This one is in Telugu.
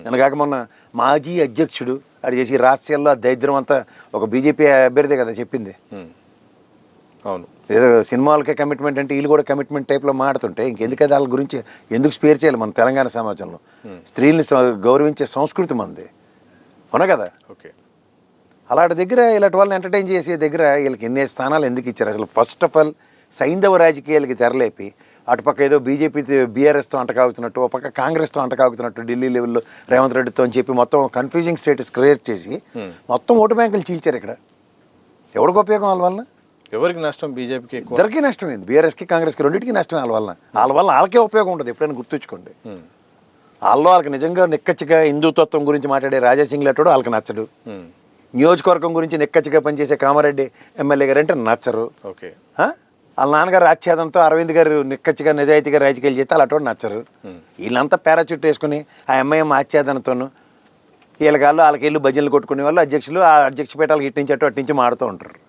నిన్నగాక మొన్న మాజీ అధ్యక్షుడు అది చేసి రాష్ట్రాల్లో దరిద్రం అంతా ఒక బీజేపీ అభ్యర్థి కదా చెప్పింది. అవును, ఏదో సినిమాలకే కమిట్మెంట్ అంటే వీళ్ళు కూడా కమిట్మెంట్ టైప్లో మాడుతుంటే ఇంకెందుకది వాళ్ళ గురించి ఎందుకు స్పేర్ చేయాలి మన తెలంగాణ సమాజంలో? స్త్రీల్ని గౌరవించే సంస్కృతి మనది, అవునా కదా? ఓకే, అలాంటి దగ్గర ఇలాంటి వాళ్ళని ఎంటర్టైన్ చేసే దగ్గర వీళ్ళకి ఎన్ని స్థానాలు ఎందుకు ఇచ్చారు అసలు? ఫస్ట్ ఆఫ్ ఆల్ సైంధవ రాజకీయాలకి తెరలేపి అటుపక్క ఏదో బీజేపీ బీఆర్ఎస్తో అంటకాగుతున్నట్టు, ఒక పక్క కాంగ్రెస్తో అంటకాగుతున్నట్టు ఢిల్లీ లెవెల్లో రేవంత్ రెడ్డితో అని చెప్పి మొత్తం కన్ఫ్యూజింగ్ స్టేటస్ క్రియేట్ చేసి మొత్తం ఓటు బ్యాంకులు చీల్చారు. ఇక్కడ ఎవరికి ఉపయోగం వాళ్ళ వల్ల? ఎవరికి నష్టం? బీజేపీకి ఇద్దరికీ నష్టమైంది, బీఆర్ఎస్కి కాంగ్రెస్కి రెండింటికి నష్టం. వాళ్ళ వల్ల వాళ్ళకే ఉపయోగం ఉంటుంది, ఎప్పుడైనా గుర్తుంచుకోండి. వాళ్ళకి నిజంగా నిక్కచ్చిగా హిందుత్వం గురించి మాట్లాడే రాజాసింగ్ లాంటి వాళ్ళకి నచ్చడు. నియోజకవర్గం గురించి నిక్కచ్చిగా పనిచేసే కామారెడ్డి ఎమ్మెల్యే గారు అంటే నచ్చరు. ఓకే, వాళ్ళ నాన్నగారు ఆచ్ఛేదంతో అరవింద్ గారు నిక్కచ్చిగా నిజాయితీగా రాజకీయాలు చేస్తే అలాంటి నచ్చరు. వీళ్ళంతా పారాచూట్ వేసుకుని ఆ ఎంఐఎం ఆచ్ఛేదనతోనూ వీళ్ళకి వాళ్ళకి వెళ్ళి భజనలు కొట్టుకునే వాళ్ళు అధ్యక్షులు, ఆ అధ్యక్ష పీఠాలకు ఇటు నుంచి అటు నుంచి మాడుతూ ఉంటారు.